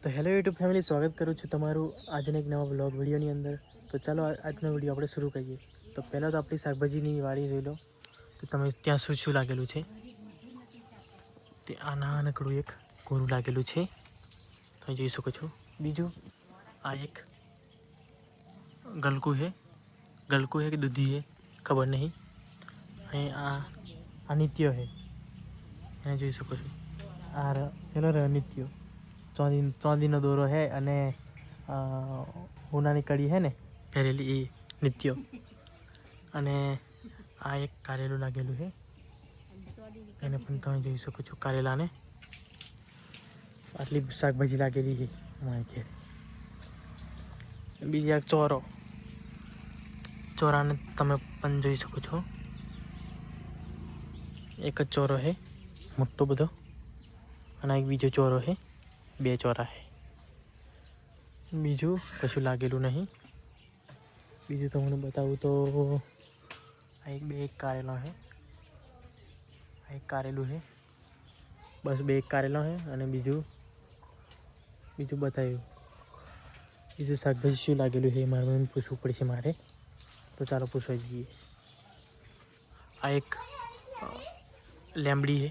તો hello YouTube family, સ્વાગત કરું છું તમારું આજના એક નવા બ્લોગ વિડીયોની અંદર. તો ચાલો આજનો વિડીયો આપણે શરૂ કરીએ. તો પહેલાં તો આપણી શાકભાજીની વાડી જોઈ લો. તો તમે ત્યાં શું લાગેલું છે તે આ નાનકડું એક કોરું લાગેલું છે, તમે જોઈ શકો છો. બીજું આ એક ગલકું છે કે દૂધી છે ખબર નહીં. અહીં આ નિત્ય છે, એને જોઈ શકો છો. આ પેલો નિત્ય ચોંદીનો દોરો છે અને હોનાની કડી છે ને પહેરેલી એ નિત્ય. અને આ એક કારેલું લાગેલું છે, એને પણ તમે જોઈ શકો છો. કારેલાને આટલી શાકભાજી લાગેલી છે અમારે ઘેર. બીજી એક ચોરાને તમે પણ જોઈ શકો છો. એક જ ચોરો છે મોટો બધો, અને એક બીજો ચોરો છે, બે ચોરા છે. બીજું કશું લાગેલું નહીં. બીજું તમને બતાવું તો આ એક કારેલો છે, આ એક કારેલું છે, બસ એક કારેલો છે. અને બીજું બતાવ્યું. બીજું શાકભાજી શું લાગેલું છે મારે મમ્મીને પૂછવું પડશે મારે. તો ચાલો પૂછવા જઈએ. આ એક લીમડી છે,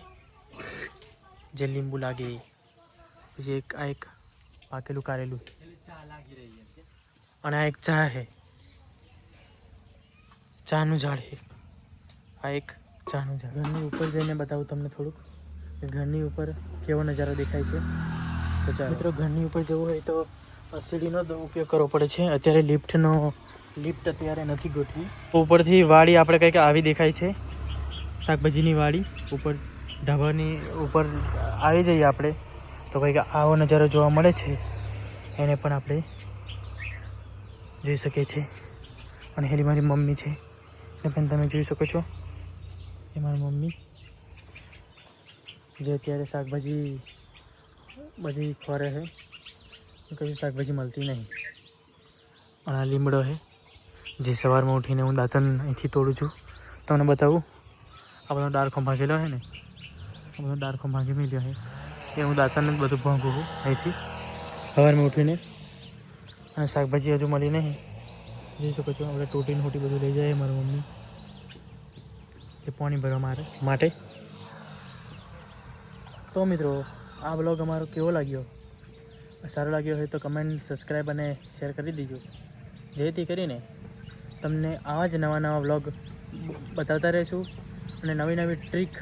જે લીંબુ લાગે. પછી આ એક પાકેલું કારેલું, અને આ એક ચા છે, ચાનું ઝાડ છે. આ એક ચાનું ઝાડ. ઘરની ઉપર જઈને બતાવું તમને થોડુંક કે ઘરની ઉપર કેવો નજારો દેખાય છે. તો ચાલો મિત્રો, ઘરની ઉપર જવું હોય તો સીડીનો ઉપયોગ કરવો પડે છે. અત્યારે લિફ્ટ અત્યારે નથી ગોઠવી. ઉપરથી વાડી આપણે કંઈક આવી દેખાય છે, શાકભાજીની વાડી. ઉપર ઢાબાની ઉપર આવી જઈએ આપણે તો કંઈક આવો નજારો જોવા મળે છે. એને પણ આપણે જોઈ શકીએ છીએ. અને હેલી મારી મમ્મી છે, એને પણ તમે જોઈ શકો છો. એ મારી મમ્મી જે અત્યારે શાકભાજી બધી ખોરે છે, કઈ શાકભાજી મળતી નહીં. અને આ લીમડો છે, જે સવારમાં ઉઠીને હું દાંતણ અહીંથી તોડું છું. તમને બતાવું. આ બધો ડાળખો ભાગેલો છે ને, આ બધો ડાળખો ભાગી મેલ્યો છે, એ હું દાંતણને જ બધું ભાંગું છું અહીંથી સવારમાં ઉઠીને. અને શાકભાજી હજુ મળી નહીં, જોઈ શકો છો. આપણે ટોટીને હોટી બધું લઈ જાય મારી મમ્મી, જે પાણી ભરવા માટે. તો મિત્રો, આ બ્લોગ અમારો કેવો લાગ્યો? સારો લાગ્યો હોય તો કમેન્ટ, સબસ્ક્રાઈબ અને શેર કરી દીજો, જેથી કરીને તમને આવા જ નવા વ્લોગ બતાવતા રહીશું. અને નવી ટ્રીક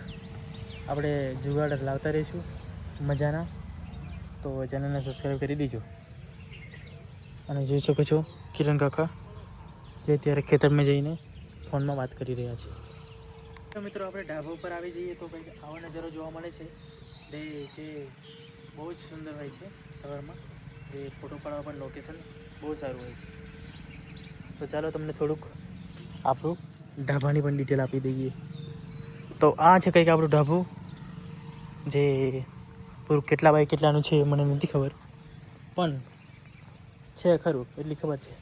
આપણે જુગાડ લાવતા રહીશું મજાના. તો ચેનલને સબસ્ક્રાઈબ કરી દીજો. અને જોઈ શકો છો કિરણ કાકા, જે અત્યારે ખેતરમાં જઈને ફોનમાં વાત કરી રહ્યા છે. તો મિત્રો, આપણે ઢાબા ઉપર આવી જઈએ તો કંઈક આવો નજારો જોવા મળે છે, જે બહુ જ સુંદર હોય છે સવારમાં. જે ફોટો પાડવા પણ લોકેશન બહુ સારું હોય છે. તો ચાલો તમને થોડુંક આપણું ઢાબાની પણ ડિટેલ આપી દઈએ. તો આ છે કંઈક આપણું ઢાબું, જે પૂરું કેટલા બાય કેટલાનું છે મને નથી ખબર, પણ છે ખરું એટલી ખબર છે.